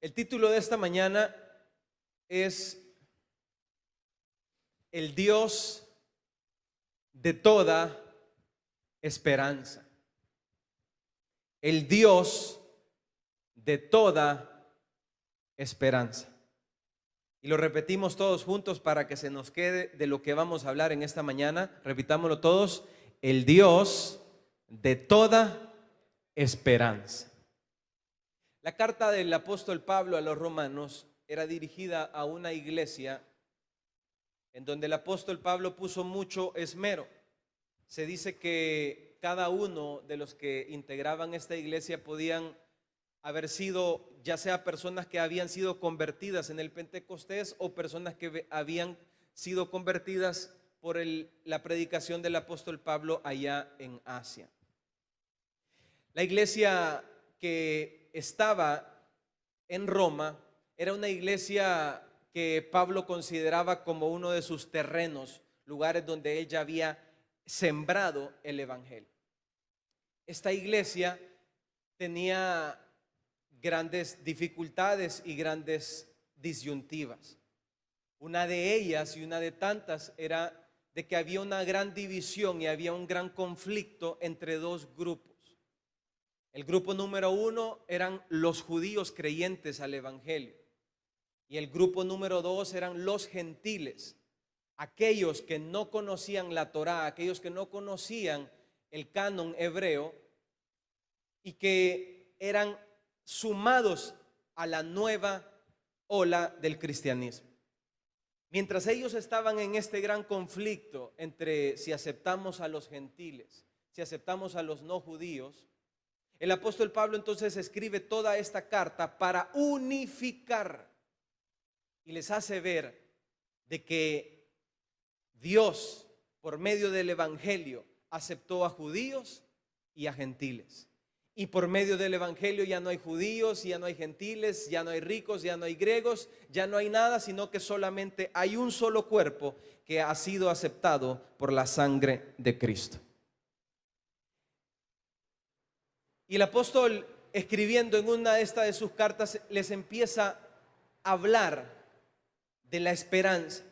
El título de esta mañana es El Dios de toda esperanza. El Dios de toda esperanza. Y lo repetimos todos juntos para que se nos quede de lo que vamos a hablar en esta mañana. Repitámoslo todos. El Dios de toda esperanza. La carta del apóstol Pablo a los romanos era dirigida a una iglesia en donde el apóstol Pablo puso mucho esmero. Se dice que cada uno de los que integraban esta iglesia podían haber sido ya sea personas que habían sido convertidas en el Pentecostés o personas que habían sido convertidas por la predicación del apóstol Pablo allá en Asia. La iglesia que estaba en Roma era una iglesia que Pablo consideraba como uno de sus terrenos, lugares donde él ya había sembrado el evangelio. Esta iglesia tenía grandes dificultades y grandes disyuntivas. Una de ellas y una de tantas era de que había una gran división y había un gran conflicto entre dos grupos. El grupo número uno eran los judíos creyentes al evangelio y el grupo número dos eran los gentiles, aquellos que no conocían la Torá, aquellos que no conocían el canon hebreo y que eran sumados a la nueva ola del cristianismo. Mientras ellos estaban en este gran conflicto entre si aceptamos a los gentiles, si aceptamos a los no judíos, el apóstol Pablo entonces escribe toda esta carta para unificar y les hace ver de que Dios, por medio del evangelio, aceptó a judíos y a gentiles. Y por medio del evangelio ya no hay judíos, ya no hay gentiles, ya no hay ricos, ya no hay griegos, ya no hay nada, sino que solamente hay un solo cuerpo que ha sido aceptado por la sangre de Cristo. Y el apóstol, escribiendo en una de sus cartas, les empieza a hablar de la esperanza.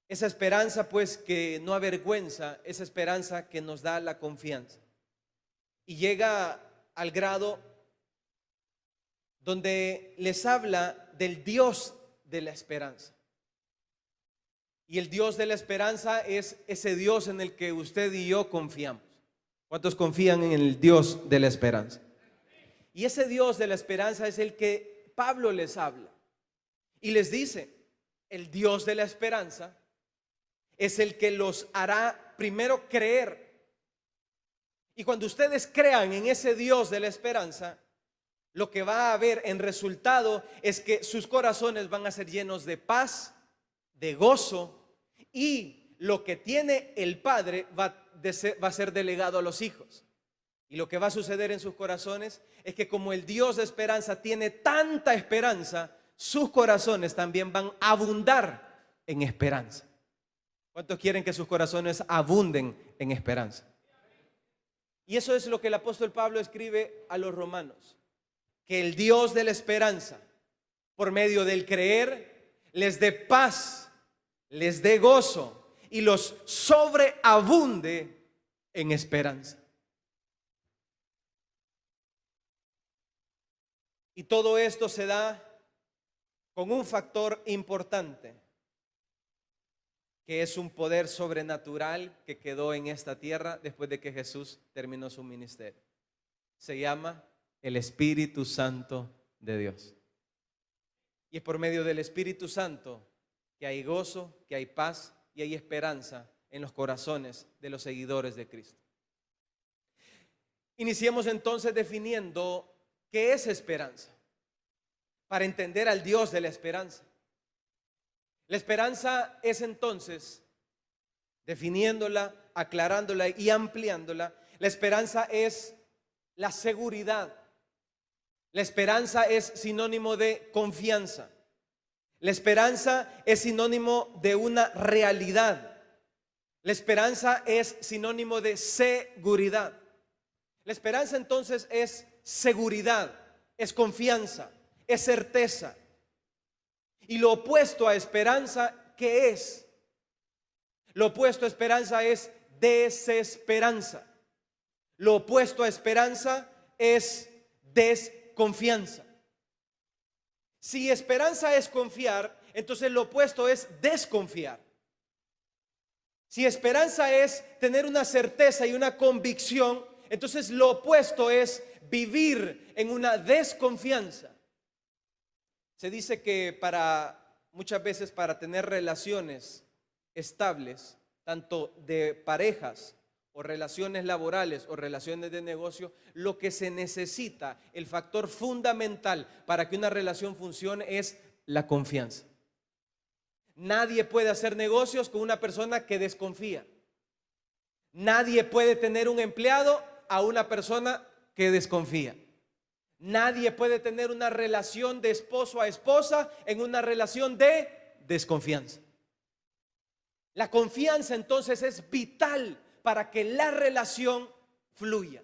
Esa esperanza pues que no avergüenza, esa esperanza que nos da la confianza. Y llega al grado donde les habla del Dios de la esperanza. Y el Dios de la esperanza es ese Dios en el que usted y yo confiamos. ¿Cuántos confían en el Dios de la esperanza? Y ese Dios de la esperanza es el que Pablo les habla. Y les dice, el Dios de la esperanza es el que los hará primero creer. Y cuando ustedes crean en ese Dios de la esperanza, lo que va a haber en resultado es que sus corazones van a ser llenos de paz, de gozo, y lo que tiene el Padre va a ser delegado a los hijos. Y lo que va a suceder en sus corazones es que como el Dios de esperanza tiene tanta esperanza, sus corazones también van a abundar en esperanza. ¿Cuántos quieren que sus corazones abunden en esperanza? Y eso es lo que el apóstol Pablo escribe a los romanos, que el Dios de la esperanza, por medio del creer, les dé paz, les dé gozo y los sobreabunde en esperanza. Y todo esto se da con un factor importante, que es un poder sobrenatural que quedó en esta tierra después de que Jesús terminó su ministerio. Se llama el Espíritu Santo de Dios. Y es por medio del Espíritu Santo que hay gozo, que hay paz y hay esperanza en los corazones de los seguidores de Cristo. Iniciemos entonces definiendo qué es esperanza, para entender al Dios de la esperanza. La esperanza es entonces, definiéndola, aclarándola y ampliándola, la esperanza es la seguridad. La esperanza es sinónimo de confianza. La esperanza es sinónimo de una realidad. La esperanza es sinónimo de seguridad. La esperanza entonces es seguridad, es confianza, es certeza. Y lo opuesto a esperanza, ¿qué es? Lo opuesto a esperanza es desesperanza. Lo opuesto a esperanza es desconfianza. Si esperanza es confiar, entonces lo opuesto es desconfiar. Si esperanza es tener una certeza y una convicción, entonces lo opuesto es vivir en una desconfianza. Se dice que muchas veces para tener relaciones estables, tanto de parejas o relaciones laborales o relaciones de negocio, lo que se necesita, el factor fundamental para que una relación funcione es la confianza. Nadie puede hacer negocios con una persona que desconfía. Nadie puede tener un empleado a una persona que desconfía. Nadie puede tener una relación de esposo a esposa en una relación de desconfianza. La confianza entonces es vital para que la relación fluya.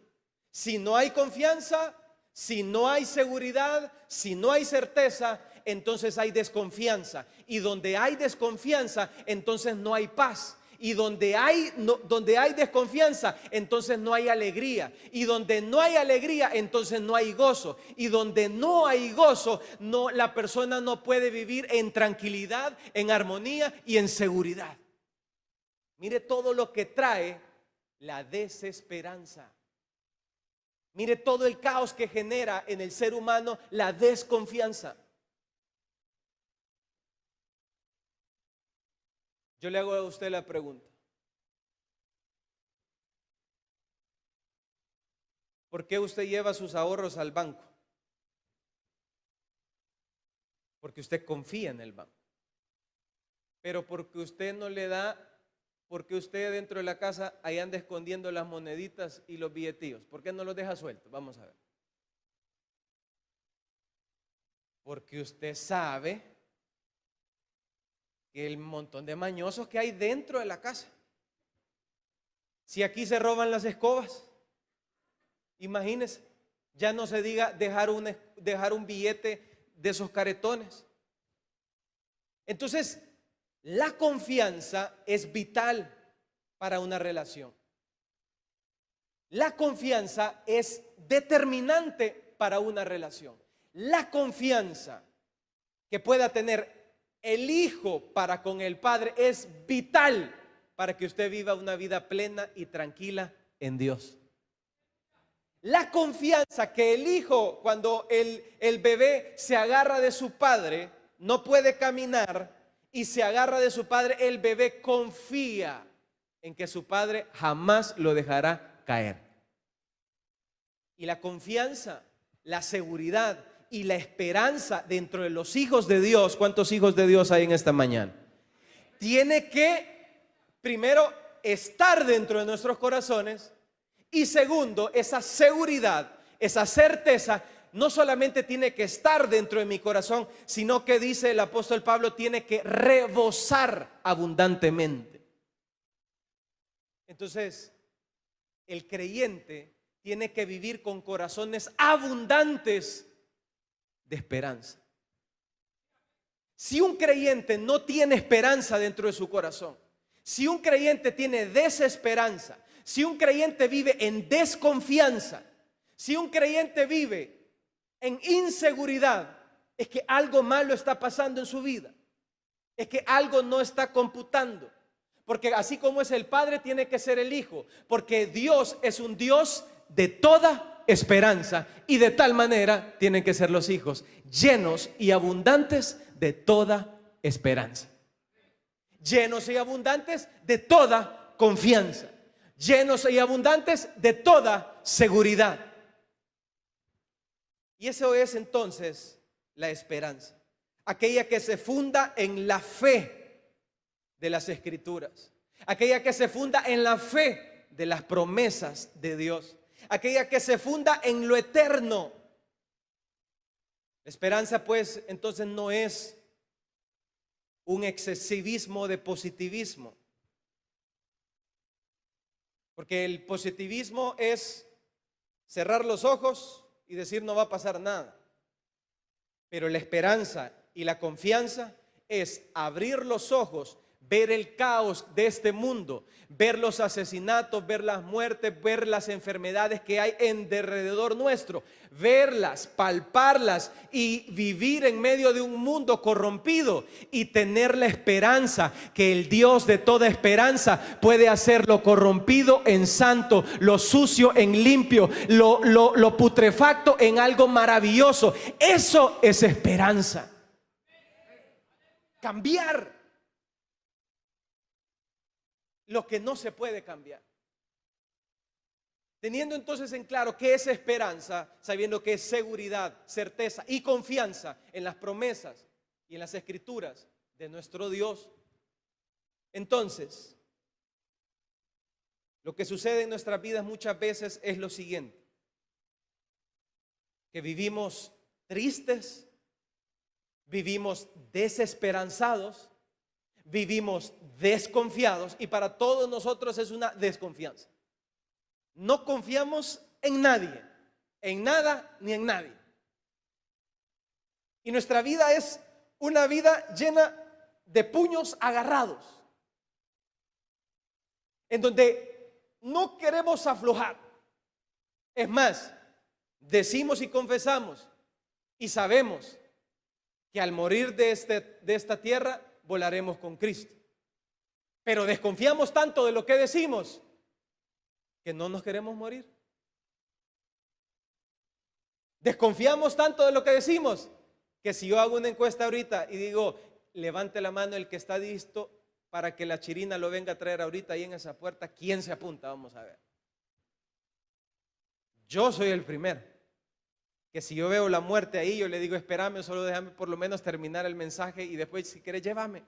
Si no hay confianza, si no hay seguridad, si no hay certeza, entonces hay desconfianza. Y donde hay desconfianza, entonces no hay paz. Y donde hay desconfianza, entonces no hay alegría. Y donde no hay alegría, entonces no hay gozo. Y donde no hay gozo, la persona no puede vivir en tranquilidad, en armonía y en seguridad. Mire todo lo que trae la desesperanza. Mire todo el caos que genera en el ser humano la desconfianza. Yo le hago a usted la pregunta: ¿por qué usted lleva sus ahorros al banco? Porque usted confía en el banco. Pero porque usted no le da, porque usted dentro de la casa ahí anda escondiendo las moneditas y los billetillos. ¿Por qué no los deja sueltos? Vamos a ver. Porque usted sabe que el montón de mañosos que hay dentro de la casa. Si aquí se roban las escobas, imagínese, ya no se diga dejar un billete de esos caretones. Entonces, la confianza es vital para una relación. La confianza es determinante para una relación. La confianza que pueda tener el hijo para con el padre es vital para que usted viva una vida plena y tranquila en Dios. La confianza que el hijo, cuando el bebé se agarra de su padre, no puede caminar y se agarra de su padre, el bebé confía en que su padre jamás lo dejará caer. Y la confianza, la seguridad y la esperanza dentro de los hijos de Dios, ¿cuántos hijos de Dios hay en esta mañana? Tiene que, primero, estar dentro de nuestros corazones. Y segundo, esa seguridad, esa certeza, no solamente tiene que estar dentro de mi corazón, sino que dice el apóstol Pablo, tiene que rebosar abundantemente. Entonces, el creyente tiene que vivir con corazones abundantes de esperanza. Si un creyente no tiene esperanza dentro de su corazón, si un creyente tiene desesperanza, si un creyente vive en desconfianza, si un creyente vive en inseguridad, es que algo malo está pasando en su vida. Es que algo no está computando. Porque así como es el Padre, tiene que ser el Hijo. Porque Dios es un Dios de toda esperanza. Y de tal manera tienen que ser los hijos, llenos y abundantes de toda esperanza. Llenos y abundantes de toda confianza. Llenos y abundantes de toda seguridad. Y eso es entonces la esperanza, aquella que se funda en la fe de las Escrituras, aquella que se funda en la fe de las promesas de Dios, aquella que se funda en lo eterno. La esperanza, pues, entonces no es un excesivismo de positivismo. Porque el positivismo es cerrar los ojos y decir no va a pasar nada. Pero la esperanza y la confianza es abrir los ojos, ver el caos de este mundo, ver los asesinatos, ver las muertes, ver las enfermedades que hay en derredor nuestro, verlas, palparlas y vivir en medio de un mundo corrompido y tener la esperanza que el Dios de toda esperanza puede hacer lo corrompido en santo, lo sucio en limpio, lo putrefacto en algo maravilloso. Eso es esperanza. Cambiar lo que no se puede cambiar. Teniendo entonces en claro qué es esperanza, sabiendo que es seguridad, certeza y confianza en las promesas y en las escrituras de nuestro Dios, entonces lo que sucede en nuestras vidas muchas veces es lo siguiente: que vivimos tristes, vivimos desesperanzados, vivimos desconfiados, y para todos nosotros es una desconfianza. No confiamos en nadie, en nada ni en nadie. Y nuestra vida es una vida llena de puños agarrados, en donde no queremos aflojar. Es más, decimos y confesamos y sabemos que al morir de esta tierra volaremos con Cristo. Pero desconfiamos tanto de lo que decimos que no nos queremos morir. Desconfiamos tanto de lo que decimos que si yo hago una encuesta ahorita y digo, levante la mano el que está listo para que la chirina lo venga a traer ahorita ahí en esa puerta, ¿quién se apunta? Vamos a ver. Yo soy el primero. Que si yo veo la muerte ahí, yo le digo, espérame, solo déjame por lo menos terminar el mensaje y después si quieres llévame.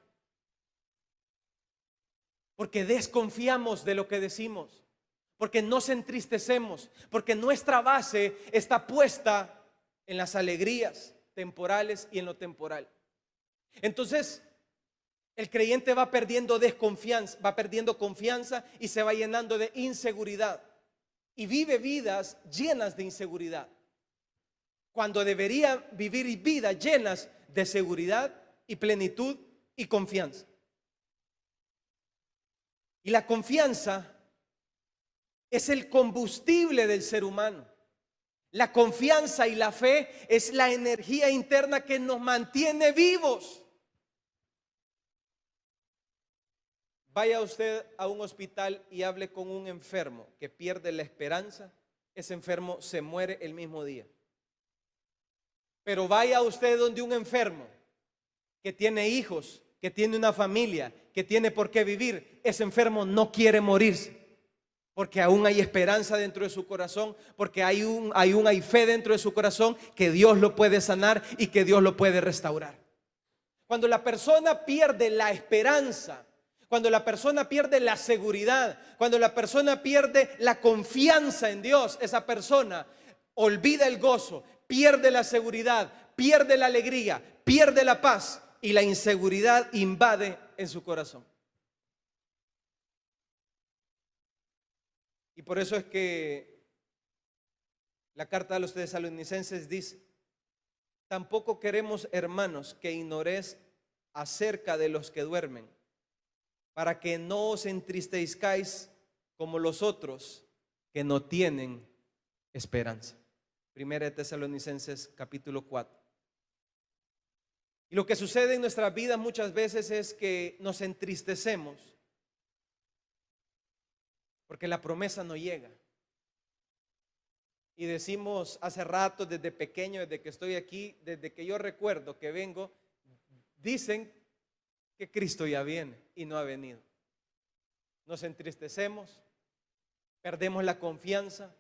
Porque desconfiamos de lo que decimos, porque nos entristecemos, porque nuestra base está puesta en las alegrías temporales y en lo temporal. Entonces, el creyente va perdiendo desconfianza, va perdiendo confianza y se va llenando de inseguridad y vive vidas llenas de inseguridad, cuando debería vivir vidas llenas de seguridad y plenitud y confianza. Y la confianza es el combustible del ser humano. La confianza y la fe es la energía interna que nos mantiene vivos. Vaya usted a un hospital y hable con un enfermo que pierde la esperanza, ese enfermo se muere el mismo día. Pero vaya usted donde un enfermo que tiene hijos, que tiene una familia, que tiene por qué vivir, ese enfermo no quiere morirse, porque aún hay esperanza dentro de su corazón, porque hay fe dentro de su corazón que Dios lo puede sanar y que Dios lo puede restaurar. Cuando la persona pierde la esperanza, cuando la persona pierde la seguridad, cuando la persona pierde la confianza en Dios, esa persona olvida el gozo, pierde la seguridad, pierde la alegría, pierde la paz y la inseguridad invade en su corazón. Y por eso es que la carta a los tesalonicenses dice: tampoco queremos, hermanos, que ignoréis acerca de los que duermen, para que no os entristezcáis como los otros que no tienen esperanza. Primera de Tesalonicenses capítulo 4. Y lo que sucede en nuestras vidas muchas veces es que nos entristecemos porque la promesa no llega. Y decimos hace rato, desde pequeño, desde que estoy aquí, desde que yo recuerdo que vengo, dicen que Cristo ya viene y no ha venido. Nos entristecemos, perdemos la confianza,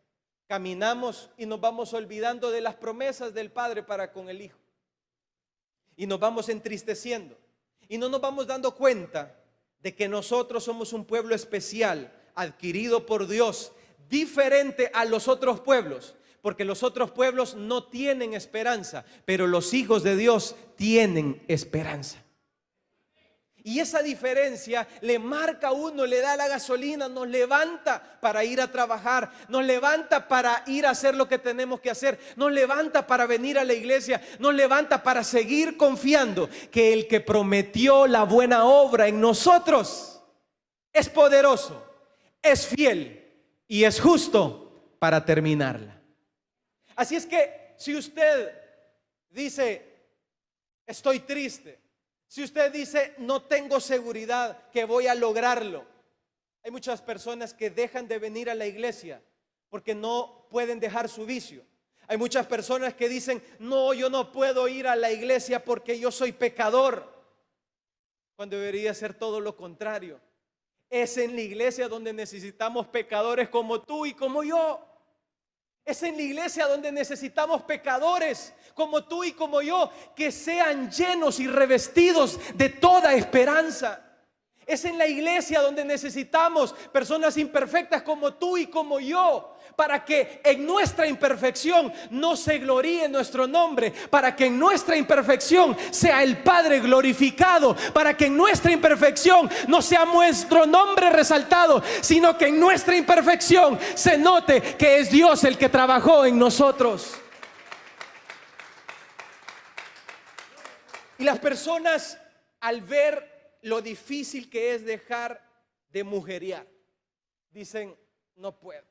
caminamos y nos vamos olvidando de las promesas del Padre para con el Hijo. Y nos vamos entristeciendo y no nos vamos dando cuenta de que nosotros somos un pueblo especial, adquirido por Dios, diferente a los otros pueblos, porque los otros pueblos no tienen esperanza, pero los hijos de Dios tienen esperanza. Y esa diferencia le marca a uno, le da la gasolina, nos levanta para ir a trabajar, nos levanta para ir a hacer lo que tenemos que hacer, nos levanta para venir a la iglesia, nos levanta para seguir confiando que el que prometió la buena obra en nosotros es poderoso, es fiel y es justo para terminarla. Así es que si usted dice, estoy triste, si usted dice, no tengo seguridad que voy a lograrlo, hay muchas personas que dejan de venir a la iglesia porque no pueden dejar su vicio. Hay muchas personas que dicen, no, yo no puedo ir a la iglesia porque yo soy pecador, cuando debería ser todo lo contrario. Es en la iglesia donde necesitamos pecadores como tú y como yo. Es en la iglesia donde necesitamos pecadores como tú y como yo, que sean llenos y revestidos de toda esperanza. Es en la iglesia donde necesitamos personas imperfectas como tú y como yo, para que en nuestra imperfección no se gloríe nuestro nombre, para que en nuestra imperfección sea el Padre glorificado, para que en nuestra imperfección no sea nuestro nombre resaltado, sino que en nuestra imperfección se note que es Dios el que trabajó en nosotros. Y las personas, al ver lo difícil que es dejar de mujeriar, dicen, no puedo.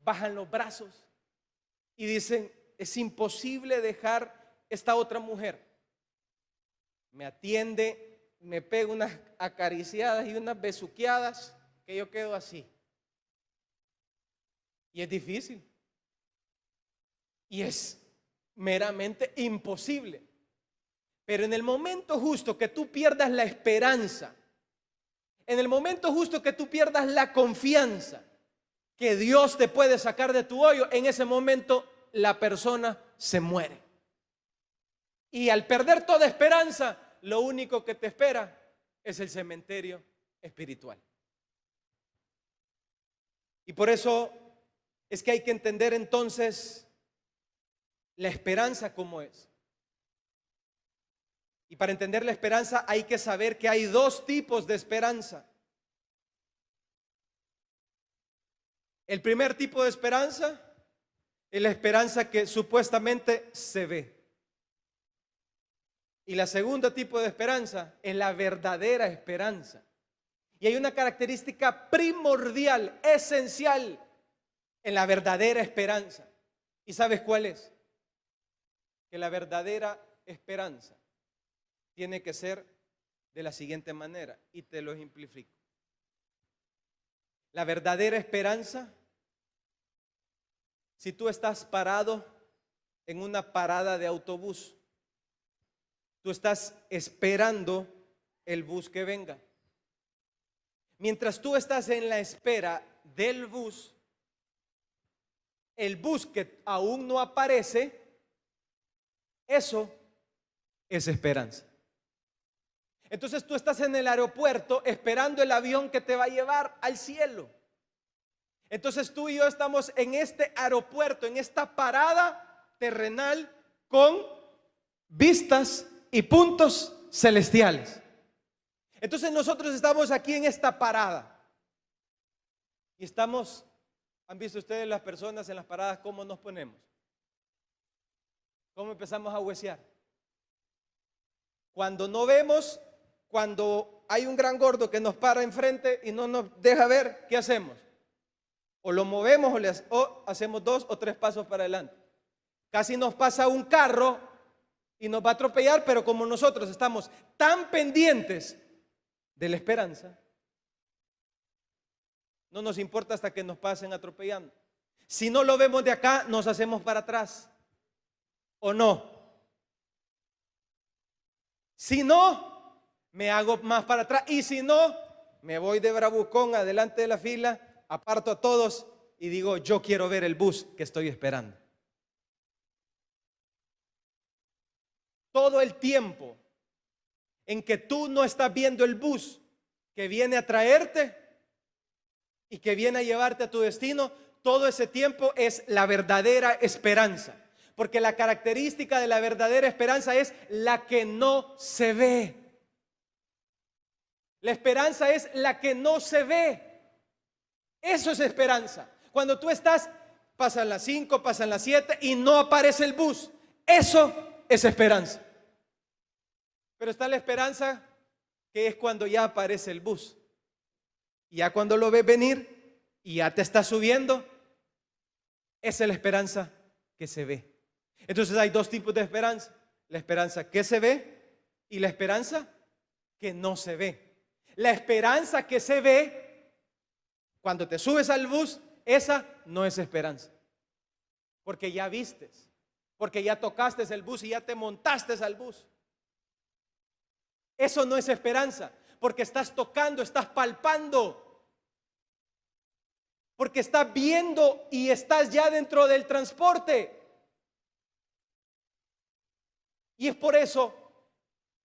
Bajan los brazos y dicen, es imposible dejar esta otra mujer. Me atiende, me pega unas acariciadas y unas besuqueadas que yo quedo así. Y es difícil. Y es meramente imposible. Pero en el momento justo que tú pierdas la esperanza, en el momento justo que tú pierdas la confianza que Dios te puede sacar de tu hoyo, en ese momento la persona se muere. Y al perder toda esperanza, lo único que te espera es el cementerio espiritual. Y por eso es que hay que entender entonces la esperanza como es. Y para entender la esperanza hay que saber que hay dos tipos de esperanza. El primer tipo de esperanza es la esperanza que supuestamente se ve. Y la segunda tipo de esperanza es la verdadera esperanza. Y hay una característica primordial, esencial en la verdadera esperanza. ¿Y sabes cuál es? Que la verdadera esperanza tiene que ser de la siguiente manera, y te lo ejemplifico. La verdadera esperanza, si tú estás parado en una parada de autobús, tú estás esperando el bus que venga. Mientras tú estás en la espera del bus, el bus que aún no aparece, eso es esperanza. Entonces tú estás en el aeropuerto esperando el avión que te va a llevar al cielo. Entonces tú y yo estamos en este aeropuerto, en esta parada terrenal con vistas y puntos celestiales. Entonces nosotros estamos aquí en esta parada y estamos, ¿han visto ustedes las personas en las paradas cómo nos ponemos? ¿Cómo empezamos a huesear? Cuando no vemos, cuando hay un gran gordo que nos para enfrente y no nos deja ver, ¿qué hacemos? O lo movemos o hacemos 2 o 3 pasos para adelante. Casi nos pasa un carro y nos va a atropellar, pero como nosotros estamos tan pendientes de la esperanza, no nos importa hasta que nos pasen atropellando. Si no lo vemos de acá, nos hacemos para atrás. ¿O no? Si no, me hago más para atrás. Y si no, me voy de bravucón adelante de la fila, aparto a todos y digo, yo quiero ver el bus que estoy esperando. Todo el tiempo en que tú no estás viendo el bus que viene a traerte y que viene a llevarte a tu destino, todo ese tiempo es la verdadera esperanza. Porque la característica de la verdadera esperanza es la que no se ve. La esperanza es la que no se ve. Eso es esperanza. Cuando tú estás, pasan las 5, pasan las 7 y no aparece el bus. Eso es esperanza. Pero está la esperanza que es cuando ya aparece el bus. Y ya cuando lo ves venir y ya te está subiendo, esa es la esperanza que se ve. Entonces hay dos tipos de esperanza. La esperanza que se ve y la esperanza que no se ve. La esperanza que se ve, cuando te subes al bus, esa no es esperanza. Porque ya vistes, porque ya tocaste el bus y ya te montaste al bus. Eso no es esperanza, porque estás tocando, estás palpando, porque estás viendo y estás ya dentro del transporte. Y es por eso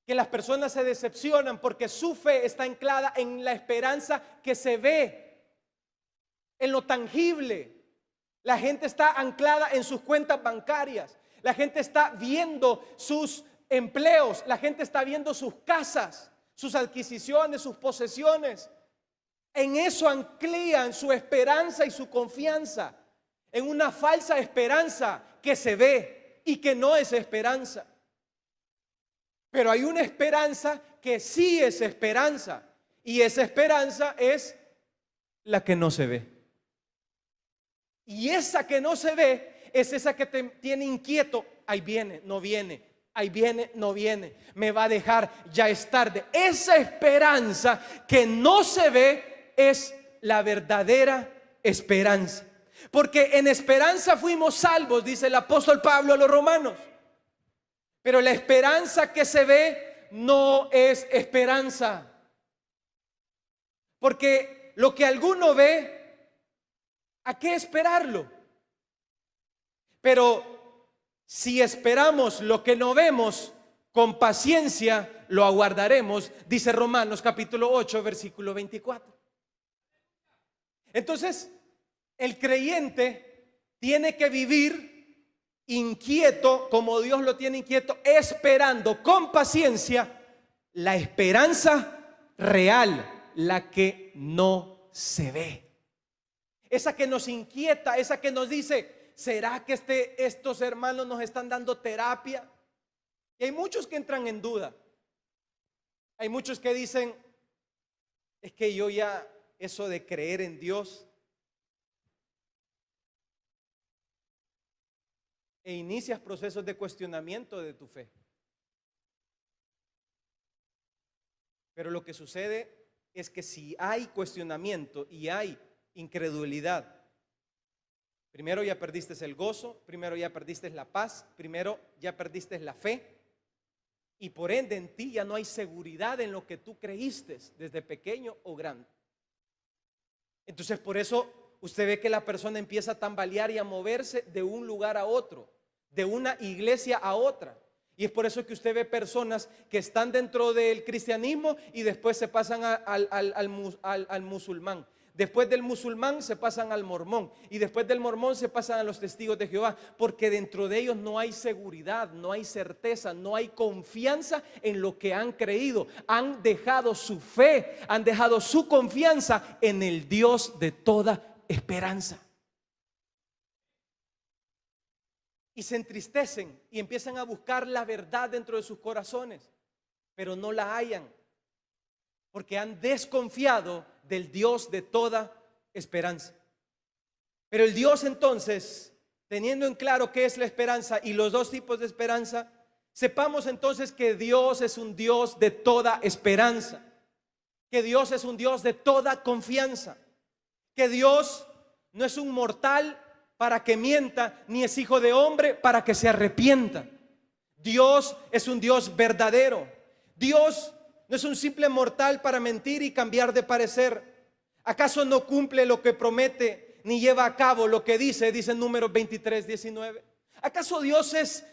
que las personas se decepcionan, porque su fe está anclada en la esperanza que se ve, en lo tangible. La gente está anclada en sus cuentas bancarias. La gente está viendo sus empleos. La gente está viendo sus casas, sus adquisiciones, sus posesiones. En eso anclan su esperanza y su confianza, en una falsa esperanza que se ve y que no es esperanza. Pero hay una esperanza que sí es esperanza, y esa esperanza es la que no se ve. Y esa que no se ve es esa que te tiene inquieto. Ahí viene, no viene. Ahí viene, no viene. Me va a dejar, ya es tarde. Esa esperanza que no se ve es la verdadera esperanza. Porque en esperanza fuimos salvos, dice el apóstol Pablo a los romanos. Pero la esperanza que se ve no es esperanza. Porque lo que alguno ve, ¿a qué esperarlo? Pero si esperamos lo que no vemos, con paciencia lo aguardaremos, dice Romanos capítulo 8, versículo 24. Entonces, el creyente tiene que vivir inquieto, como Dios lo tiene inquieto, esperando con paciencia la esperanza real, la que no se ve. Esa que nos inquieta, esa que nos dice, ¿será que estos hermanos nos están dando terapia? Y hay muchos que entran en duda. Hay muchos que dicen, es que yo ya, eso de creer en Dios, e inicias procesos de cuestionamiento de tu fe. Pero lo que sucede es que si hay cuestionamiento y hay incredulidad, primero ya perdiste el gozo, primero ya perdiste la paz, primero ya perdiste la fe, y por ende en ti ya no hay seguridad en lo que tú creíste desde pequeño o grande. Entonces por eso usted ve que la persona empieza a tambalear y a moverse de un lugar a otro, de una iglesia a otra. Y es por eso que usted ve personas que están dentro del cristianismo y después se pasan al musulmán. Después del musulmán se pasan al mormón. Y después del mormón se pasan a los testigos de Jehová. Porque dentro de ellos no hay seguridad, no hay certeza, no hay confianza en lo que han creído. Han dejado su fe, han dejado su confianza en el Dios de toda esperanza. Y se entristecen y empiezan a buscar la verdad dentro de sus corazones, pero no la hallan, porque han desconfiado del Dios de toda esperanza. Pero el Dios entonces, teniendo en claro qué es la esperanza y los dos tipos de esperanza, sepamos entonces que Dios es un Dios de toda esperanza, que Dios es un Dios de toda confianza, que Dios no es un mortal para que mienta, ni es hijo de hombre para que se arrepienta. Dios es un Dios verdadero. Dios no es un simple mortal para mentir y cambiar de parecer. ¿Acaso no cumple lo que promete, ni lleva a cabo lo que dice en Números 23, 19? ¿Acaso Dios es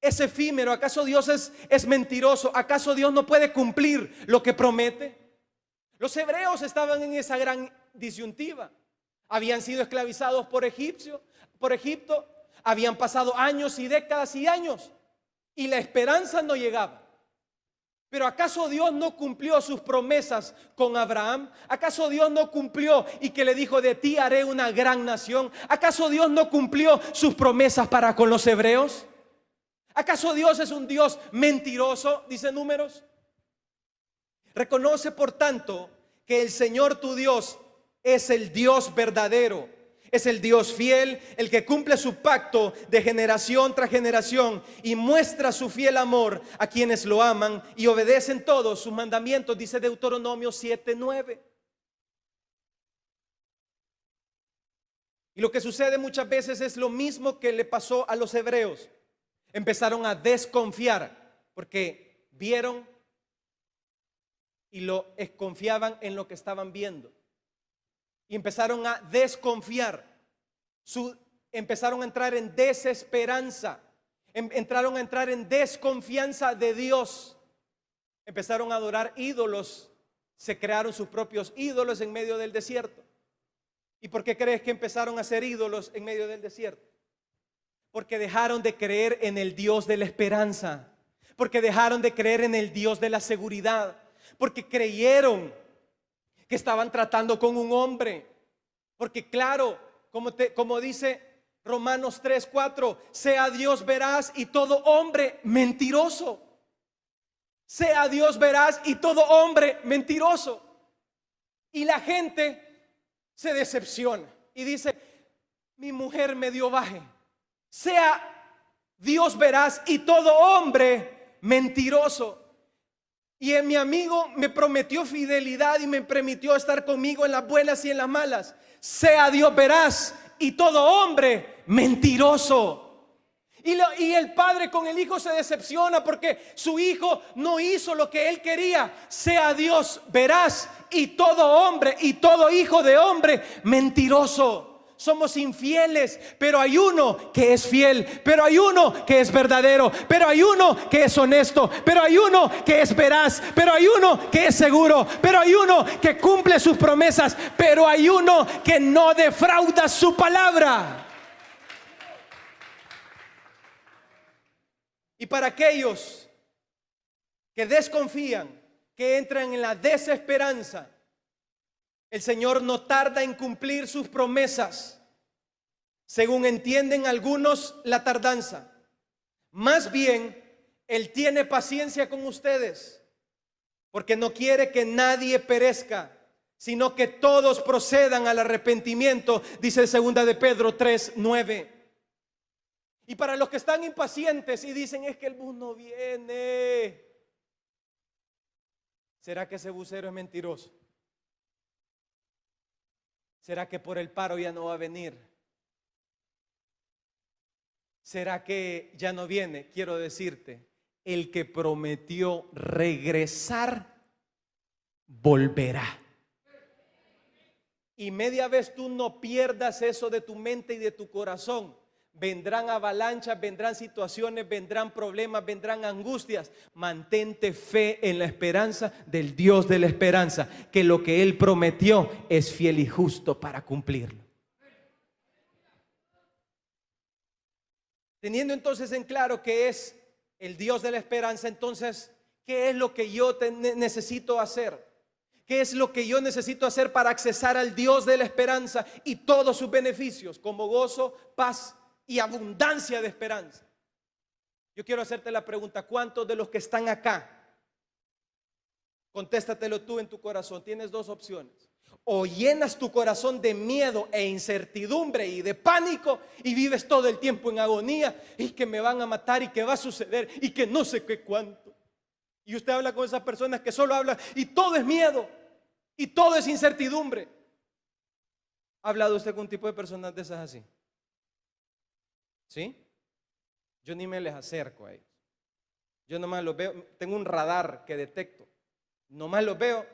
efímero? ¿Acaso Dios es mentiroso? ¿Acaso Dios no puede cumplir lo que promete? Los hebreos estaban en esa gran disyuntiva. Habían sido esclavizados por Egipto, habían pasado años y décadas y años, y la esperanza no llegaba. Pero ¿acaso Dios no cumplió sus promesas con Abraham? ¿Acaso Dios no cumplió y que le dijo, de ti haré una gran nación? ¿Acaso Dios no cumplió sus promesas para con los hebreos? ¿Acaso Dios es un Dios mentiroso? Dice Números. Reconoce por tanto que el Señor tu Dios es el Dios verdadero, es el Dios fiel, el que cumple su pacto de generación tras generación y muestra su fiel amor a quienes lo aman y obedecen todos sus mandamientos, dice Deuteronomio 7:9. Y lo que sucede muchas veces es lo mismo que le pasó a los hebreos. Empezaron a desconfiar porque vieron y lo confiaban en lo que estaban viendo. Y empezaron a desconfiar. Empezaron a entrar en desesperanza. Entraron a entrar en desconfianza de Dios. Empezaron a adorar ídolos. Se crearon sus propios ídolos en medio del desierto. ¿Y por qué crees que empezaron a hacer ídolos en medio del desierto? Porque dejaron de creer en el Dios de la esperanza. Porque dejaron de creer en el Dios de la seguridad. Porque creyeron que estaban tratando con un hombre. Porque claro, como dice Romanos 3:4, sea Dios veraz y todo hombre mentiroso. Sea Dios veraz y todo hombre mentiroso. Y la gente se decepciona y dice, mi mujer me dio baje. Sea Dios veraz y todo hombre mentiroso. Y mi amigo me prometió fidelidad y me permitió estar conmigo en las buenas y en las malas. Sea Dios veraz y todo hombre mentiroso. Y el padre con el hijo se decepciona porque su hijo no hizo lo que él quería. Sea Dios veraz y todo hombre y todo hijo de hombre mentiroso. Somos infieles, pero hay uno que es fiel, pero hay uno que es verdadero, pero hay uno que es honesto, pero hay uno que es veraz, pero hay uno que es seguro, pero hay uno que cumple sus promesas, pero hay uno que no defrauda su palabra. Y para aquellos que desconfían, que entran en la desesperanza, el Señor no tarda en cumplir sus promesas, según entienden algunos la tardanza. Más bien, Él tiene paciencia con ustedes, porque no quiere que nadie perezca, sino que todos procedan al arrepentimiento, dice 2 de Pedro 3:9. Y para los que están impacientes y dicen, es que el bus no viene, ¿será que ese busero es mentiroso? ¿Será que por el paro ya no va a venir? ¿Será que ya no viene? Quiero decirte, el que prometió regresar, volverá. Y media vez tú no pierdas eso de tu mente y de tu corazón. Vendrán avalanchas, vendrán situaciones, vendrán problemas, vendrán angustias. Mantente fe en la esperanza del Dios de la esperanza, que lo que Él prometió es fiel y justo para cumplirlo. Teniendo entonces en claro que es el Dios de la esperanza, entonces, ¿qué es lo que yo necesito hacer? ¿Qué es lo que yo necesito hacer para accesar al Dios de la esperanza y todos sus beneficios, como gozo, paz y abundancia de esperanza? Yo quiero hacerte la pregunta, ¿cuántos de los que están acá? Contéstatelo tú en tu corazón. Tienes dos opciones: o llenas tu corazón de miedo e incertidumbre y de pánico y vives todo el tiempo en agonía, y que me van a matar y que va a suceder y que no sé qué cuánto. Y usted habla con esas personas que solo hablan y todo es miedo y todo es incertidumbre. ¿Ha hablado usted con un tipo de personas de esas así? ¿Sí? Yo ni me les acerco a ellos. Yo nomás los veo, tengo un radar que detecto. Nomás los veo.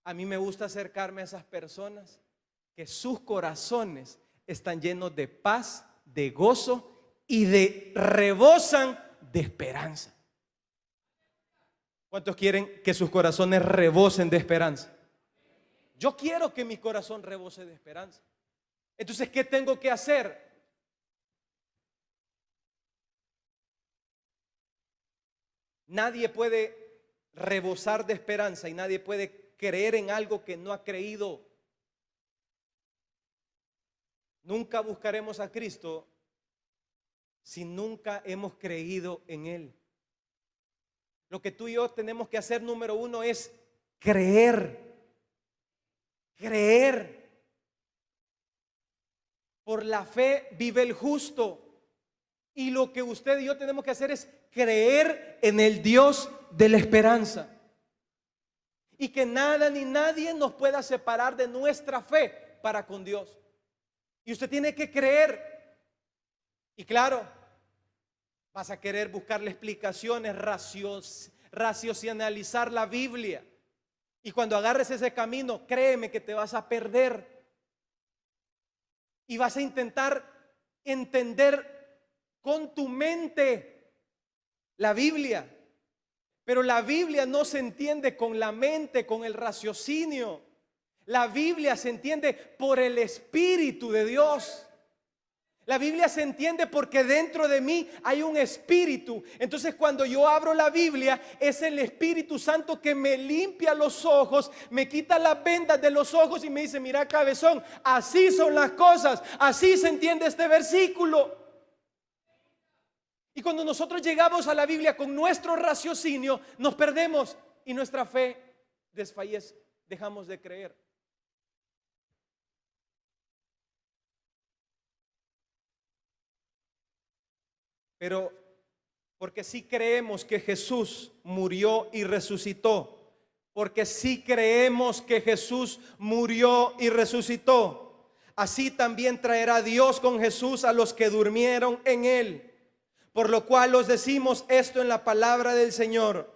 A mí me gusta acercarme a esas personas que sus corazones están llenos de paz, de gozo y rebosan de esperanza. ¿Cuántos quieren que sus corazones rebosen de esperanza? Yo quiero que mi corazón rebose de esperanza. Entonces, ¿qué tengo que hacer? Nadie puede rebosar de esperanza y nadie puede creer en algo que no ha creído. Nunca buscaremos a Cristo si nunca hemos creído en Él. Lo que tú y yo tenemos que hacer, número uno, es creer. Creer. Por la fe vive el justo. Y lo que usted y yo tenemos que hacer es creer en el Dios de la esperanza. Y que nada ni nadie nos pueda separar de nuestra fe para con Dios. Y usted tiene que creer. Y claro, vas a querer buscarle explicaciones, racionalizar la Biblia. Y cuando agarres ese camino, créeme que te vas a perder. Y vas a intentar entender con tu mente la Biblia. Pero la Biblia no se entiende con la mente, con el raciocinio. La Biblia se entiende por el Espíritu de Dios. La Biblia se entiende porque dentro de mí hay un espíritu. Entonces cuando yo abro la Biblia, es el Espíritu Santo que me limpia los ojos, me quita las vendas de los ojos y me dice: mira, cabezón, así son las cosas, así se entiende este versículo. Y cuando nosotros llegamos a la Biblia con nuestro raciocinio, nos perdemos y nuestra fe desfallece, dejamos de creer. Pero porque sí creemos que Jesús murió y resucitó, porque sí creemos que Jesús murió y resucitó, así también traerá Dios con Jesús a los que durmieron en Él. Por lo cual os decimos esto en la palabra del Señor,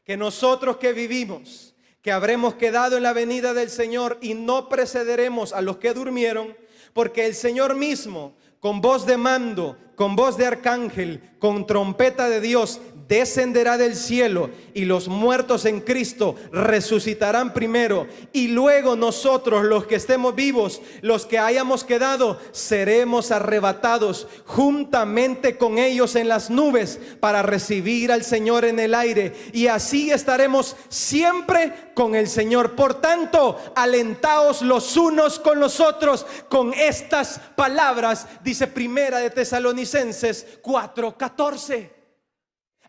que nosotros que vivimos, que habremos quedado en la venida del Señor y no precederemos a los que durmieron, porque el Señor mismo, con voz de mando, con voz de arcángel, con trompeta de Dios, descenderá del cielo, y los muertos en Cristo resucitarán primero, y luego nosotros, los que estemos vivos, los que hayamos quedado, seremos arrebatados juntamente con ellos en las nubes para recibir al Señor en el aire, y así estaremos siempre con el Señor. Por tanto, alentaos los unos con los otros con estas palabras, dice Primera de Tesalonicenses 4:14.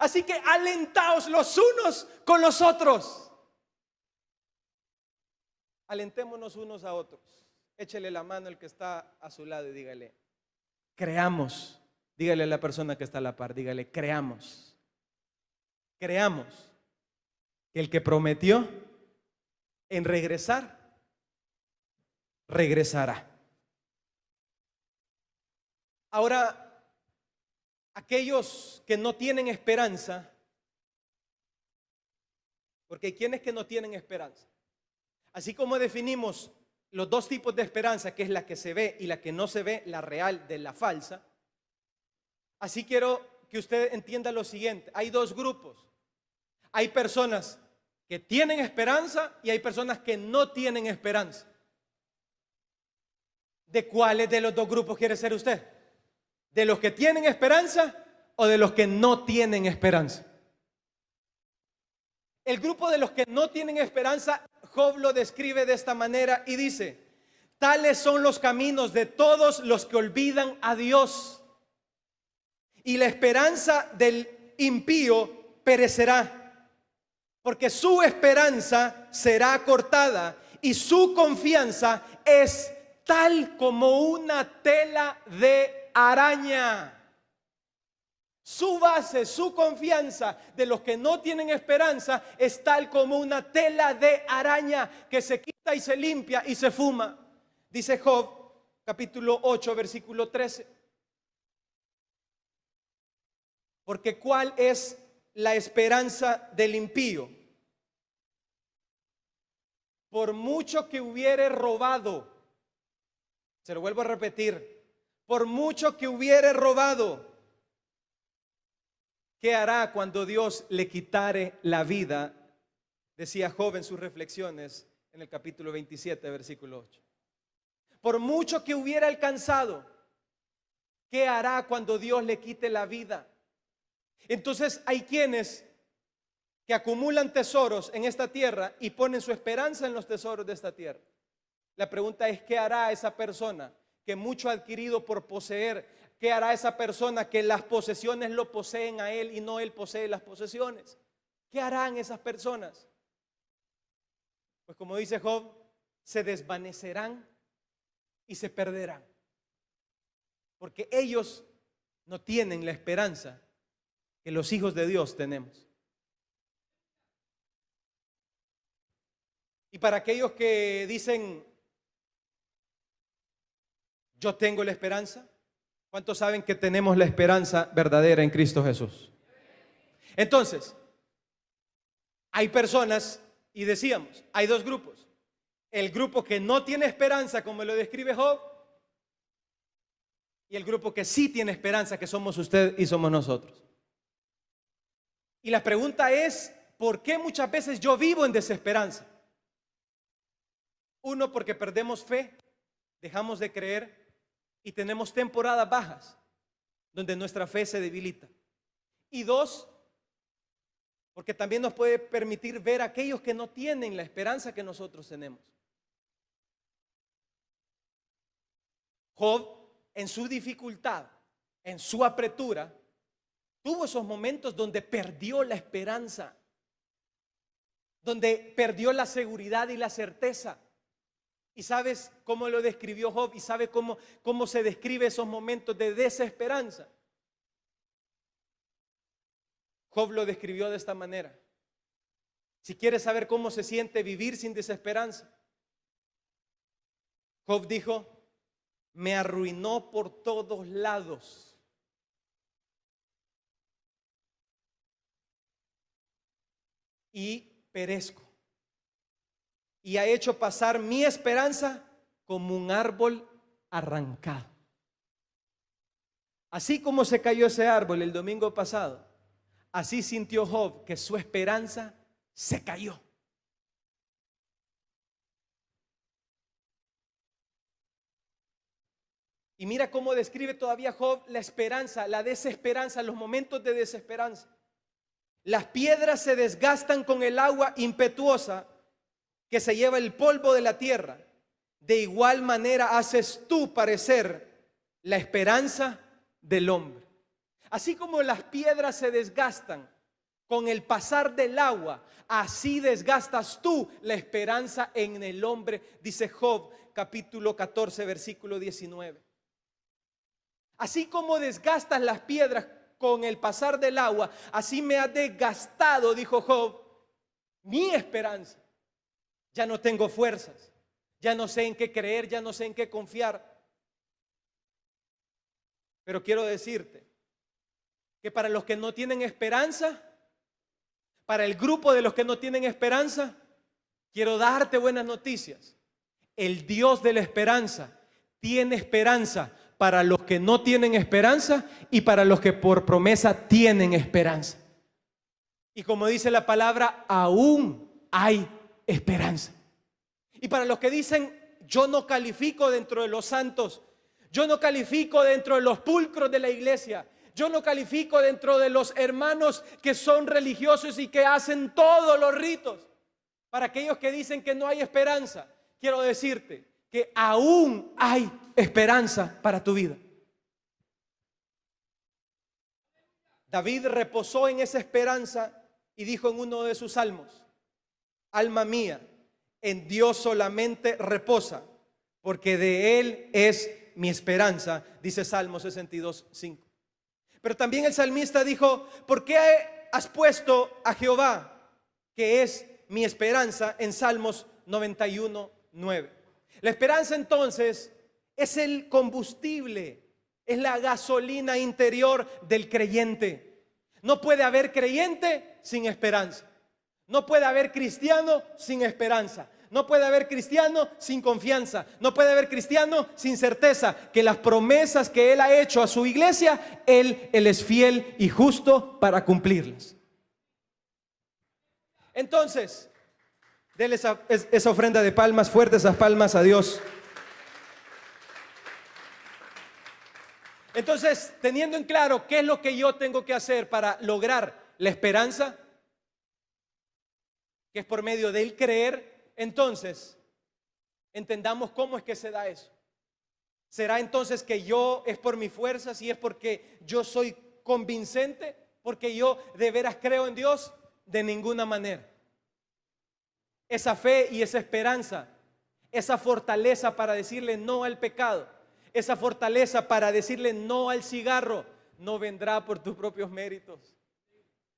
Así que alentaos los unos con los otros. Alentémonos unos a otros. Échele la mano al que está a su lado y dígale: creamos. Dígale a la persona que está a la par, dígale: creamos. Creamos que el que prometió en regresar, regresará. Ahora, aquellos que no tienen esperanza, porque hay quienes que no tienen esperanza. Así como definimos los dos tipos de esperanza, que es la que se ve y la que no se ve, la real de la falsa, así quiero que usted entienda lo siguiente: hay dos grupos. Hay personas que tienen esperanza y hay personas que no tienen esperanza. ¿De cuáles de los dos grupos quiere ser usted? ¿De los que tienen esperanza o de los que no tienen esperanza? El grupo de los que no tienen esperanza, Job lo describe de esta manera y dice: tales son los caminos de todos los que olvidan a Dios, y la esperanza del impío perecerá, porque su esperanza será cortada y su confianza es tal como una tela de araña. Su base, su confianza de los que no tienen esperanza es tal como una tela de araña que se quita y se limpia y se fuma. Dice Job, capítulo 8, versículo 13. Porque ¿cuál es la esperanza del impío? Por mucho que hubiere robado, se lo vuelvo a repetir, por mucho que hubiere robado, ¿qué hará cuando Dios le quitare la vida? Decía Job en sus reflexiones en el capítulo 27, versículo 8. Por mucho que hubiera alcanzado, ¿qué hará cuando Dios le quite la vida? Entonces hay quienes que acumulan tesoros en esta tierra y ponen su esperanza en los tesoros de esta tierra. La pregunta es, ¿qué hará esa persona que mucho ha adquirido por poseer? ¿Qué hará esa persona que las posesiones lo poseen a él y no él posee las posesiones? ¿Qué harán esas personas? Pues como dice Job, se desvanecerán y se perderán, porque ellos no tienen la esperanza que los hijos de Dios tenemos. Y para aquellos que dicen, yo tengo la esperanza, ¿cuántos saben que tenemos la esperanza verdadera en Cristo Jesús? Entonces, hay personas, y decíamos, hay dos grupos. El grupo que no tiene esperanza, como lo describe Job, y el grupo que sí tiene esperanza, que somos usted y somos nosotros. Y la pregunta es, ¿por qué muchas veces yo vivo en desesperanza? Uno, porque perdemos fe, dejamos de creer y tenemos temporadas bajas donde nuestra fe se debilita. Y dos, porque también nos puede permitir ver a aquellos que no tienen la esperanza que nosotros tenemos. Job, en su dificultad, en su apretura, tuvo esos momentos donde perdió la esperanza, donde perdió la seguridad y la certeza. ¿Y sabes cómo lo describió Job? ¿Y sabe cómo se describe esos momentos de desesperanza? Job lo describió de esta manera. Si quieres saber cómo se siente vivir sin desesperanza, Job dijo, me arruinó por todos lados. Y perezco. Y ha hecho pasar mi esperanza como un árbol arrancado. Así como se cayó ese árbol el domingo pasado, así sintió Job que su esperanza se cayó. Y mira cómo describe todavía Job la esperanza, la desesperanza, los momentos de desesperanza. Las piedras se desgastan con el agua impetuosa que se lleva el polvo de la tierra. De igual manera haces tú parecer la esperanza del hombre. Así como las piedras se desgastan con el pasar del agua, así desgastas tú la esperanza en el hombre, dice Job capítulo 14 versículo 19. Así como desgastas las piedras con el pasar del agua, así me ha desgastado, dijo Job, mi esperanza. Ya no tengo fuerzas, ya no sé en qué creer, ya no sé en qué confiar. Pero quiero decirte que para los que no tienen esperanza, para el grupo de los que no tienen esperanza, quiero darte buenas noticias. El Dios de la esperanza tiene esperanza para los que no tienen esperanza y para los que por promesa tienen esperanza. Y como dice la palabra, aún hay esperanza. Y para los que dicen, yo no califico dentro de los santos, yo no califico dentro de los pulcros de la iglesia, yo no califico dentro de los hermanos que son religiosos y que hacen todos los ritos. Para aquellos que dicen que no hay esperanza, quiero decirte que aún hay esperanza para tu vida. David reposó en esa esperanza y dijo en uno de sus salmos, alma mía, en Dios solamente reposa, porque de Él es mi esperanza, dice Salmo 62:5. Pero también el salmista dijo, ¿por qué has puesto a Jehová, que es mi esperanza, en Salmos 91:9? La esperanza entonces es el combustible, es la gasolina interior del creyente. No puede haber creyente sin esperanza. No puede haber cristiano sin esperanza. No puede haber cristiano sin confianza. No puede haber cristiano sin certeza que las promesas que Él ha hecho a su iglesia, Él es fiel y justo para cumplirlas. Entonces, denle esa ofrenda de palmas, fuertes esas palmas a Dios. Entonces, teniendo en claro qué es lo que yo tengo que hacer para lograr la esperanza, que es por medio del creer, entonces entendamos cómo es que se da eso. ¿Será entonces que yo es por mi fuerza, si es porque yo soy convincente, porque yo de veras creo en Dios? De ninguna manera. Esa fe y esa esperanza, esa fortaleza para decirle no al pecado, esa fortaleza para decirle no al cigarro, no vendrá por tus propios méritos,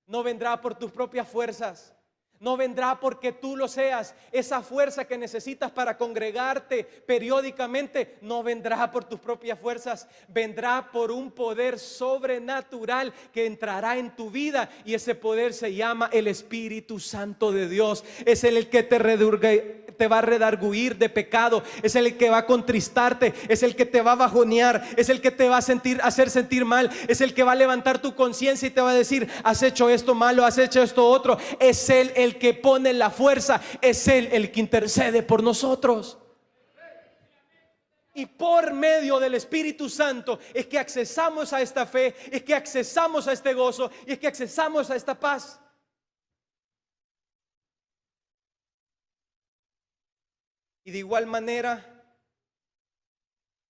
no vendrá por tus propias fuerzas, no vendrá porque tú lo seas. Esa fuerza que necesitas para congregarte periódicamente no vendrá por tus propias fuerzas, vendrá por un poder sobrenatural que entrará en tu vida, y ese poder se llama el Espíritu Santo de Dios. Es el que te va a redarguir de pecado, es el que va a contristarte, es el que te va a bajonear, es el que te va a hacer sentir mal, es el que va a levantar tu conciencia y te va a decir: has hecho esto malo, has hecho esto otro. Es Él el que pone la fuerza, es Él el que intercede por nosotros. Y por medio del Espíritu Santo es que accesamos a esta fe, es que accesamos a este gozo, y es que accesamos a esta paz. Y de igual manera,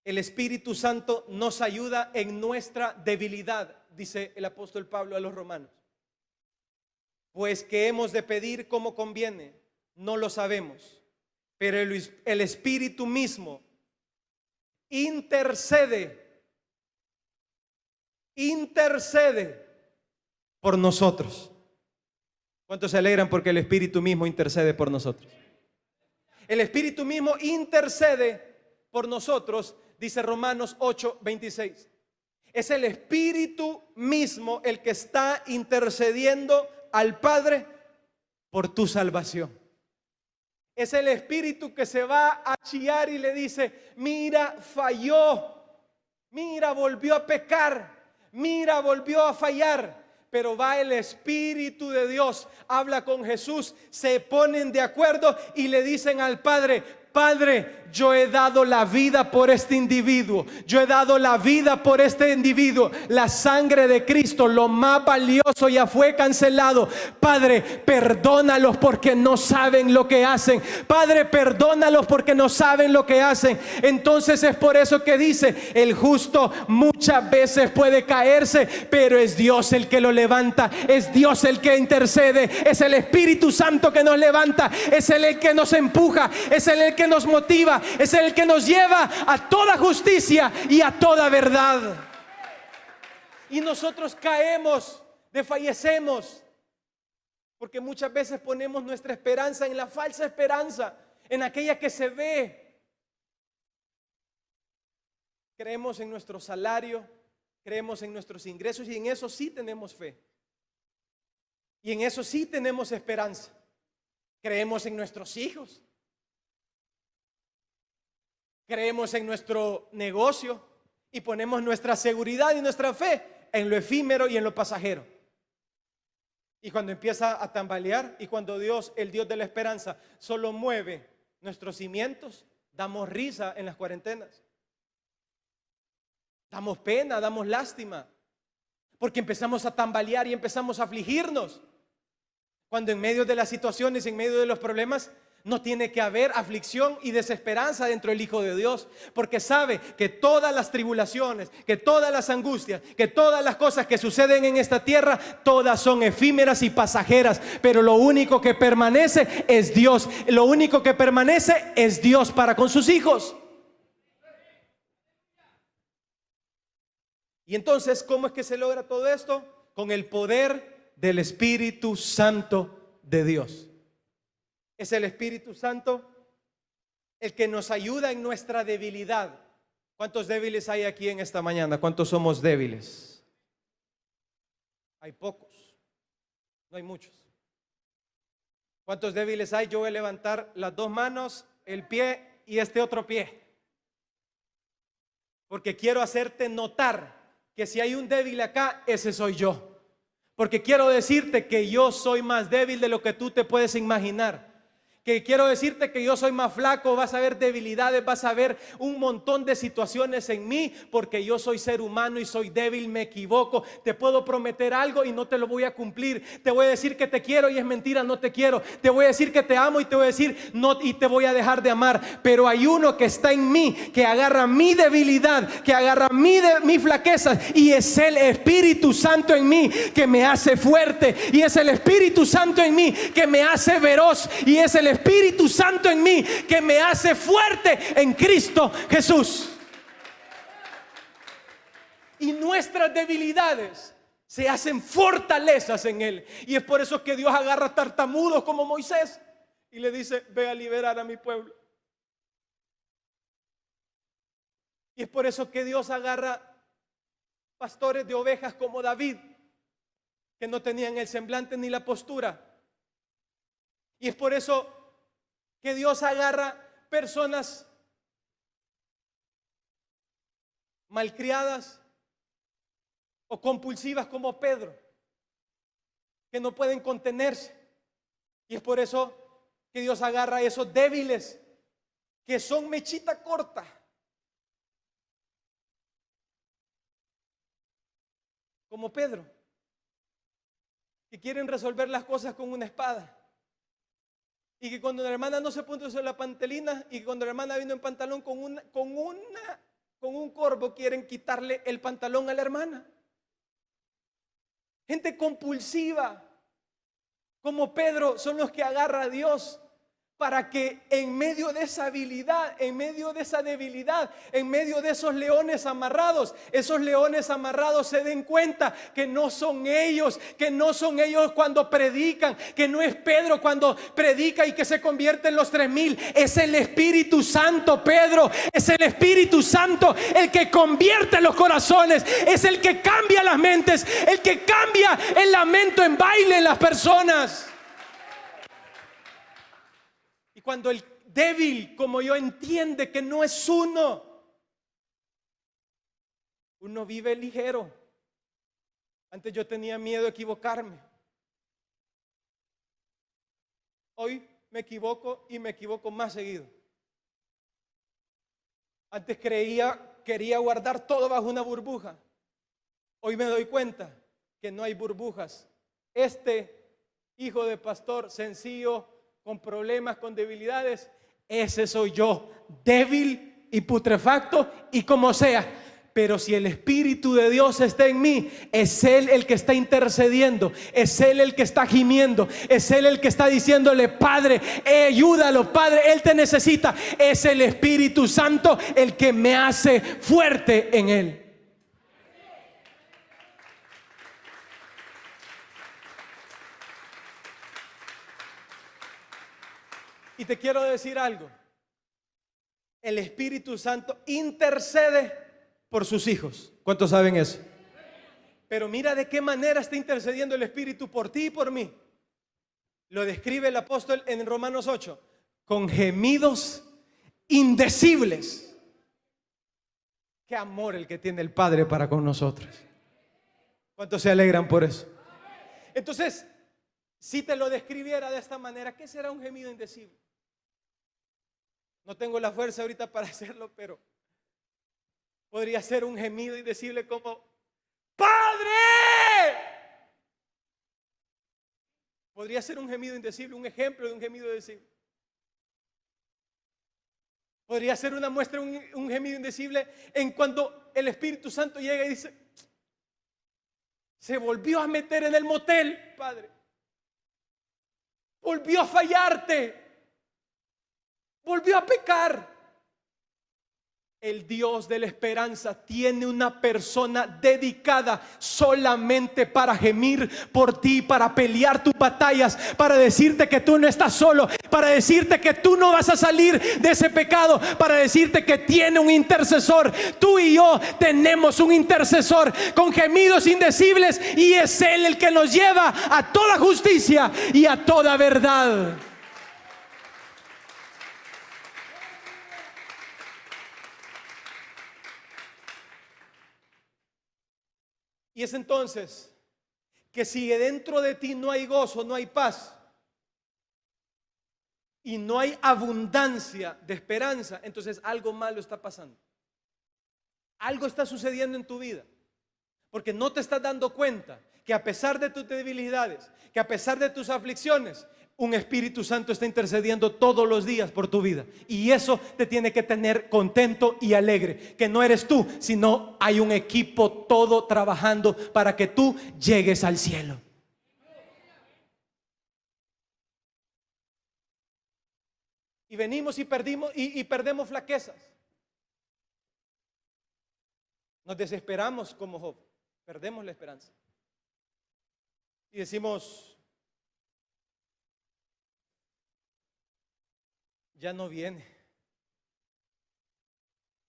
el Espíritu Santo nos ayuda en nuestra debilidad, dice el apóstol Pablo a los romanos. Pues que hemos de pedir como conviene, no lo sabemos, pero el Espíritu mismo intercede por nosotros. ¿Cuántos se alegran porque el Espíritu mismo intercede por nosotros? El Espíritu mismo intercede por nosotros, dice Romanos 8:26. Es el Espíritu mismo el que está intercediendo al Padre por tu salvación. Es el Espíritu que se va a chillar y le dice: mira, falló, mira, volvió a pecar, mira, volvió a fallar. Pero va el Espíritu de Dios, habla con Jesús, se ponen de acuerdo y le dicen al Padre: Padre, yo he dado la vida por este individuo, yo he dado la vida por este individuo. La sangre de Cristo, lo más valioso, ya fue cancelado. Padre, perdónalos porque no saben lo que hacen. Padre, perdónalos porque no saben lo que hacen. Entonces es por eso que dice: el justo muchas veces puede caerse, pero es Dios el que lo levanta, es Dios el que intercede, es el Espíritu Santo que nos levanta, es Él el que nos empuja, es Él el que nos motiva, es el que nos lleva a toda justicia y a toda verdad. Y nosotros caemos, desfallecemos, porque muchas veces ponemos nuestra esperanza en la falsa esperanza, en aquella que se ve. Creemos en nuestro salario, creemos en nuestros ingresos, y en eso sí tenemos fe, y en eso sí tenemos esperanza. Creemos en nuestros hijos, creemos en nuestro negocio, y ponemos nuestra seguridad y nuestra fe en lo efímero y en lo pasajero. Y cuando empieza a tambalear, y cuando Dios, el Dios de la esperanza, solo mueve nuestros cimientos, damos risa en las cuarentenas, damos pena, damos lástima, porque empezamos a tambalear y empezamos a afligirnos, cuando en medio de las situaciones, en medio de los problemas, no tiene que haber aflicción y desesperanza dentro del Hijo de Dios, porque sabe que todas las tribulaciones, que todas las angustias, que todas las cosas que suceden en esta tierra, todas son efímeras y pasajeras, pero lo único que permanece es Dios. Lo único que permanece es Dios para con sus hijos. Y entonces, ¿cómo es que se logra todo esto? Con el poder del Espíritu Santo de Dios. Es el Espíritu Santo el que nos ayuda en nuestra debilidad. ¿Cuántos débiles hay aquí en esta mañana? ¿Cuántos somos débiles? Hay pocos, no hay muchos. ¿Cuántos débiles hay? Yo voy a levantar las dos manos, el pie y este otro pie, porque quiero hacerte notar que si hay un débil acá, ese soy yo. Porque quiero decirte que yo soy más débil de lo que tú te puedes imaginar, Que quiero decirte que yo soy más flaco, vas a ver debilidades, vas a ver un montón de situaciones en mí, porque yo soy ser humano y soy débil, me equivoco. Te puedo prometer algo y no te lo voy a cumplir. Te voy a decir que te quiero y es mentira, no te quiero. Te voy a decir que te amo y te voy a decir no, y te voy a dejar de amar. Pero hay uno que está en mí, que agarra mi debilidad, que agarra mi flaquezas, y es el Espíritu Santo en mí que me hace fuerte, y es el Espíritu Santo en mí que me hace veloz, y es el Espíritu Santo en mí que me hace fuerte en Cristo Jesús. Y nuestras debilidades se hacen fortalezas en Él. Y es por eso que Dios agarra tartamudos como Moisés y le dice: ve a liberar a mi pueblo. Y es por eso que Dios agarra pastores de ovejas como David, que no tenían el semblante ni la postura. Y es por eso que Dios agarra personas malcriadas o compulsivas como Pedro, que no pueden contenerse. Y es por eso que Dios agarra a esos débiles que son mechita corta, como Pedro, que quieren resolver las cosas con una espada. Y que cuando la hermana no se puso la pantelina, y que cuando la hermana vino en pantalón con un corvo, quieren quitarle el pantalón a la hermana. Gente compulsiva como Pedro son los que agarra a Dios para que en medio de esa habilidad, en medio de esa debilidad, en medio de esos leones amarrados se den cuenta que no son ellos, cuando predican, que no es Pedro cuando predica y que se convierte en los 3,000, es el Espíritu Santo, Pedro, es el Espíritu Santo el que convierte los corazones, es el que cambia las mentes, el que cambia el lamento en baile en las personas. Y cuando el débil como yo entiende que no es uno vive ligero. Antes yo tenía miedo de equivocarme. Hoy me equivoco y me equivoco más seguido. Antes quería guardar todo bajo una burbuja. Hoy me doy cuenta que no hay burbujas. Este hijo de pastor sencillo, con problemas, con debilidades, ese soy yo, débil y putrefacto y como sea. Pero si el Espíritu de Dios está en mí, es Él el que está intercediendo, es Él el que está gimiendo, es Él el que está diciéndole: Padre, ayúdalo, Padre, Él te necesita. Es el Espíritu Santo el que me hace fuerte en Él. Y te quiero decir algo: el Espíritu Santo intercede por sus hijos. ¿Cuántos saben eso? Pero mira de qué manera está intercediendo el Espíritu por ti y por mí. Lo describe el apóstol en Romanos 8: con gemidos indecibles. Qué amor el que tiene el Padre para con nosotros. ¿Cuántos se alegran por eso? Entonces, si te lo describiera de esta manera, ¿qué será un gemido indecible? No tengo la fuerza ahorita para hacerlo, pero podría ser un gemido indecible como: ¡Padre! Podría ser un gemido indecible, un ejemplo de un gemido indecible. Podría ser una muestra, un gemido indecible en cuando el Espíritu Santo llega y dice: se volvió a meter en el motel, Padre. Volvió a fallarte. Volvió a pecar. El Dios de la esperanza tiene una persona dedicada solamente para gemir por ti, para pelear tus batallas, para decirte que tú no estás solo, para decirte que tú no vas a salir de ese pecado, para decirte que tiene un intercesor. Tú y yo tenemos un intercesor con gemidos indecibles, y es Él el que nos lleva a toda justicia y a toda verdad. Y es entonces que si dentro de ti no hay gozo, no hay paz, y no hay abundancia de esperanza, entonces algo malo está pasando. Algo está sucediendo en tu vida, porque no te estás dando cuenta que a pesar de tus debilidades, que a pesar de tus aflicciones, un Espíritu Santo está intercediendo todos los días por tu vida. Y eso te tiene que tener contento y alegre, que no eres tú, sino hay un equipo todo trabajando para que tú llegues al cielo. Y venimos y perdemos flaquezas. Nos desesperamos como Job, perdemos la esperanza. Y decimos, ya no viene.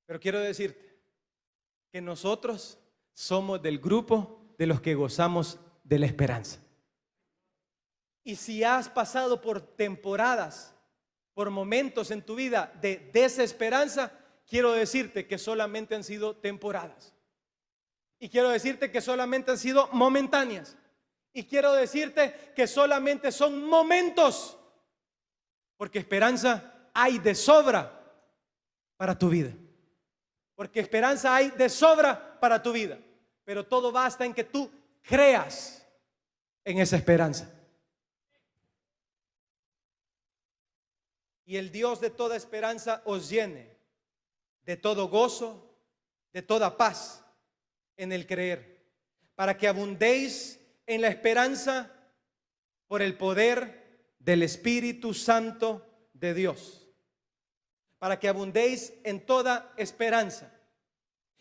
Pero quiero decirte que nosotros somos del grupo de los que gozamos de la esperanza. Y si has pasado por temporadas, por momentos en tu vida de desesperanza, quiero decirte que solamente han sido temporadas. Y quiero decirte que solamente han sido momentáneas. Y quiero decirte que solamente son momentos. Porque esperanza hay de sobra para tu vida. Porque esperanza hay de sobra para tu vida. Pero todo basta en que tú creas en esa esperanza. Y el Dios de toda esperanza os llene de todo gozo, de toda paz en el creer, para que abundéis en la esperanza por el poder del Espíritu Santo de Dios, para que abundéis en toda esperanza.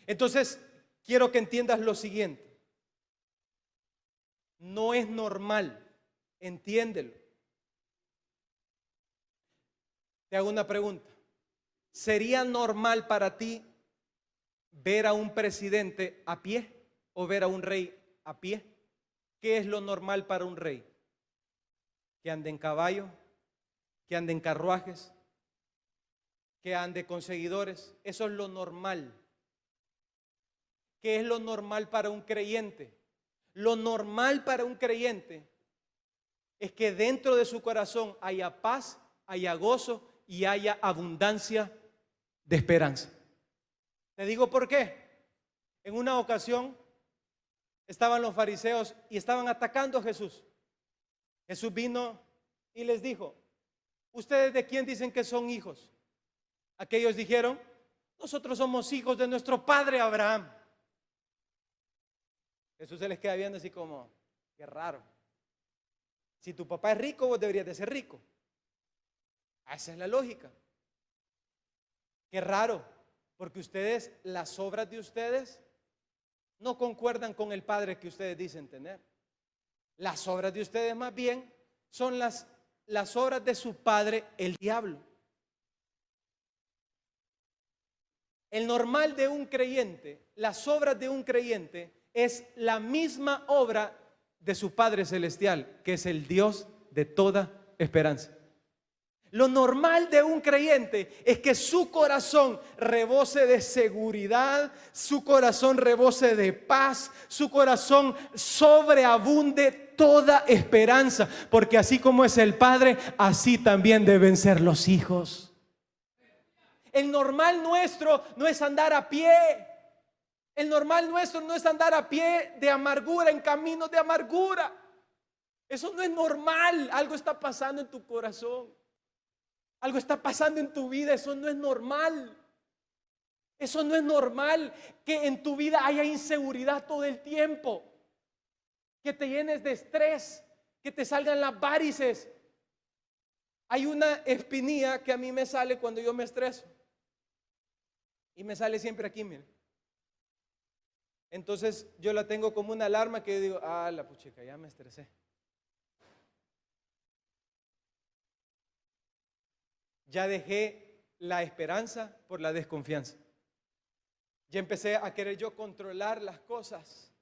Entonces, quiero que entiendas lo siguiente. No es normal, entiéndelo. Te hago una pregunta. ¿Sería normal para ti ver a un presidente a pie o ver a un rey a pie? ¿Qué es lo normal para un rey? Que ande en caballo, que ande en carruajes, que ande con seguidores. Eso es lo normal. ¿Qué es lo normal para un creyente? Lo normal para un creyente es que dentro de su corazón haya paz, haya gozo y haya abundancia de esperanza. Te digo por qué. En una ocasión estaban los fariseos y estaban atacando a Jesús. Jesús vino y les dijo: ¿ustedes de quién dicen que son hijos? Aquellos dijeron: nosotros somos hijos de nuestro padre Abraham. Jesús se les queda viendo así como: qué raro. Si tu papá es rico, vos deberías de ser rico. Esa es la lógica. Qué raro, porque ustedes, las obras de ustedes no concuerdan con el Padre que ustedes dicen tener. Las obras de ustedes más bien son las obras de su padre, el diablo. El normal de un creyente, las obras de un creyente es la misma obra de su Padre Celestial, que es el Dios de toda esperanza. Lo normal de un creyente es que su corazón rebose de seguridad, su corazón rebose de paz, su corazón sobreabunde toda esperanza, porque así como es el Padre, así también deben ser los hijos. El normal nuestro no es andar a pie. El normal nuestro no es andar a pie de amargura, en caminos de amargura. Eso no es normal. Algo está pasando en tu corazón. Algo está pasando en tu vida. Eso no es normal. Eso no es normal que en tu vida haya inseguridad todo el tiempo. Que te llenes de estrés. Que te salgan las varices. Hay una espinilla que a mí me sale cuando yo me estreso. Y me sale siempre aquí, miren. Entonces yo la tengo como una alarma que yo digo: la puchica, ya me estresé. Ya dejé la esperanza por la desconfianza. Ya empecé a querer yo controlar las cosas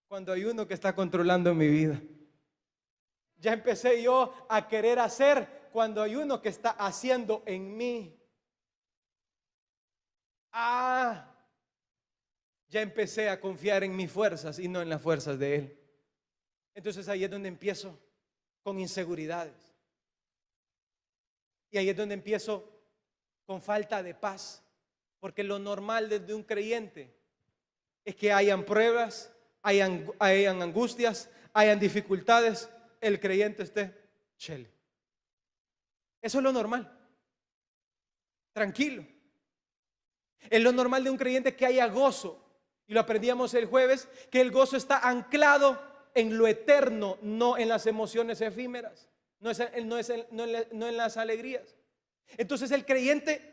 cuando hay uno que está controlando mi vida. Ya empecé yo a querer hacer cuando hay uno que está haciendo en mí. Ya empecé a confiar en mis fuerzas y no en las fuerzas de Él. Entonces ahí es donde empiezo con inseguridades. Y ahí es donde empiezo con falta de paz. Porque lo normal de un creyente es que hayan pruebas, hayan angustias, hayan dificultades, el creyente esté chele. Eso es lo normal. Tranquilo. Es lo normal de un creyente que haya gozo. Y lo aprendíamos el jueves, que el gozo está anclado en lo eterno, no en las emociones efímeras, no en las alegrías. Entonces el creyente,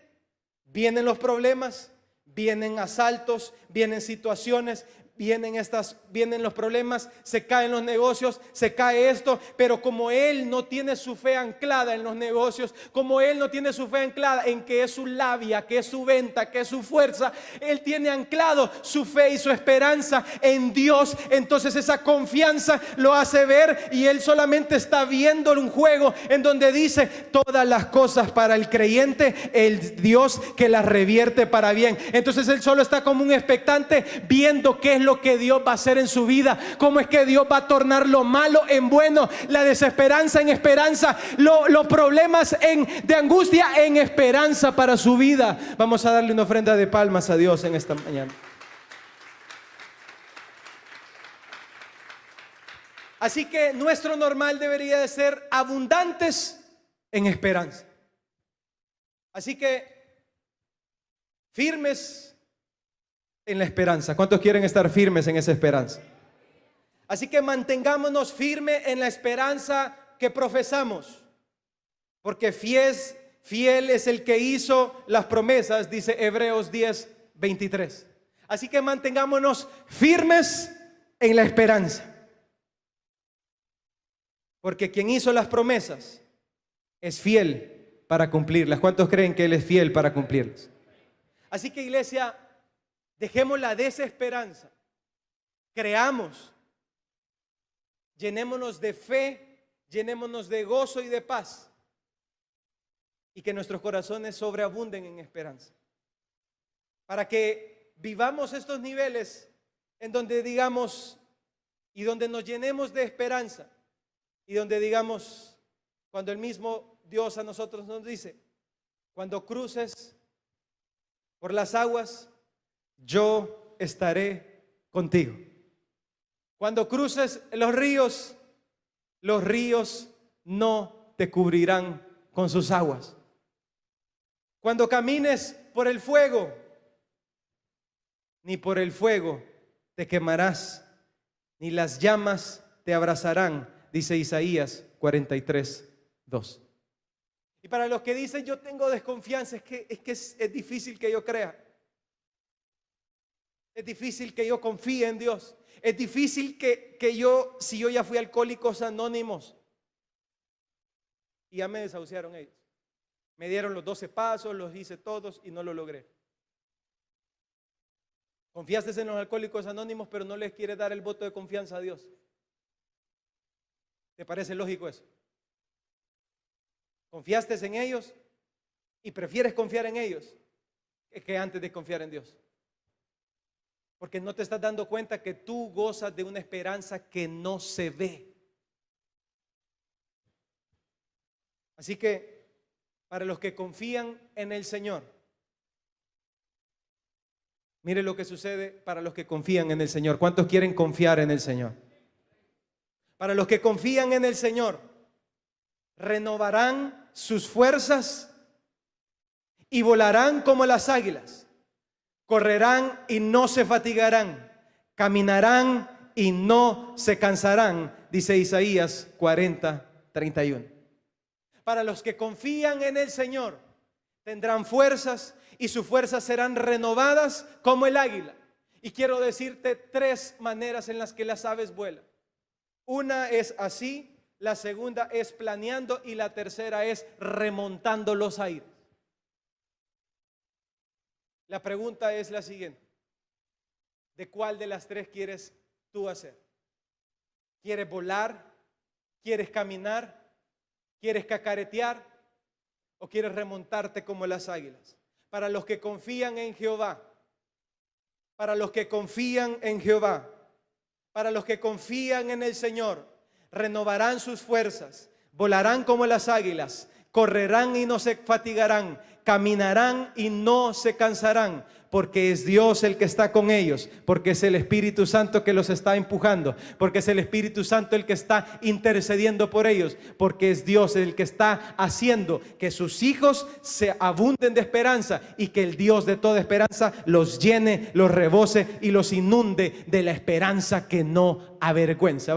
vienen los problemas, vienen asaltos, vienen situaciones, vienen los problemas, se caen los negocios, se cae esto, pero como él no tiene su fe anclada en los negocios, como él no tiene su fe anclada en que es su labia, que es su venta, que es su fuerza, él tiene anclado su fe y su esperanza en Dios. Entonces esa confianza lo hace ver, y él solamente está viendo un juego en donde dice: todas las cosas para el creyente, el Dios que las revierte para bien. Entonces él solo está como un expectante, viendo qué es lo que Dios va a hacer en su vida, cómo es que Dios va a tornar lo malo en bueno, la desesperanza en esperanza, los problemas de angustia en esperanza para su vida. Vamos a darle una ofrenda de palmas a Dios en esta mañana. Así que nuestro normal debería de ser abundantes en esperanza. Así que firmes en la esperanza. ¿Cuántos quieren estar firmes en esa esperanza? Así que mantengámonos firmes en la esperanza que profesamos, porque fiel es el que hizo las promesas, dice Hebreos 10:23. Así que mantengámonos firmes en la esperanza, porque quien hizo las promesas es fiel para cumplirlas. ¿Cuántos creen que Él es fiel para cumplirlas? Así que, iglesia, dejemos la desesperanza, creamos, llenémonos de fe, llenémonos de gozo y de paz, y que nuestros corazones sobreabunden en esperanza, para que vivamos estos niveles en donde digamos, y donde nos llenemos de esperanza, y donde digamos, cuando el mismo Dios a nosotros nos dice: cuando cruces por las aguas, yo estaré contigo. Cuando cruces los ríos no te cubrirán con sus aguas. Cuando camines por el fuego, ni por el fuego te quemarás, ni las llamas te abrazarán, dice Isaías 43:2. Y para los que dicen: yo tengo desconfianza, es que es difícil que yo crea. Es difícil que yo confíe en Dios. Es difícil que yo, si yo ya fui a Alcohólicos Anónimos y ya me desahuciaron ellos. Me dieron los 12 pasos, los hice todos y no lo logré. Confiaste en los Alcohólicos Anónimos, pero no les quieres dar el voto de confianza a Dios. ¿Te parece lógico eso? Confiaste en ellos y prefieres confiar en ellos que antes de confiar en Dios. Porque no te estás dando cuenta que tú gozas de una esperanza que no se ve. Así que, para los que confían en el Señor, mire lo que sucede para los que confían en el Señor. ¿Cuántos quieren confiar en el Señor? Para los que confían en el Señor, renovarán sus fuerzas y volarán como las águilas. Correrán y no se fatigarán, caminarán y no se cansarán, dice Isaías 40:31. Para los que confían en el Señor, tendrán fuerzas y sus fuerzas serán renovadas como el águila. Y quiero decirte 3 maneras en las que las aves vuelan. Una es así, la segunda es planeando y la tercera es remontando los aires. La pregunta es la siguiente: ¿de cuál de las 3 quieres tú hacer? ¿Quieres volar? ¿Quieres caminar? ¿Quieres cacaretear? ¿O quieres remontarte como las águilas? Para los que confían en Jehová, para los que confían en Jehová, para los que confían en el Señor, renovarán sus fuerzas, volarán como las águilas, correrán y no se fatigarán, caminarán y no se cansarán, porque es Dios el que está con ellos, porque es el Espíritu Santo que los está empujando, porque es el Espíritu Santo el que está intercediendo por ellos, porque es Dios el que está haciendo que sus hijos se abunden de esperanza y que el Dios de toda esperanza los llene, los rebose y los inunde de la esperanza que no avergüenza.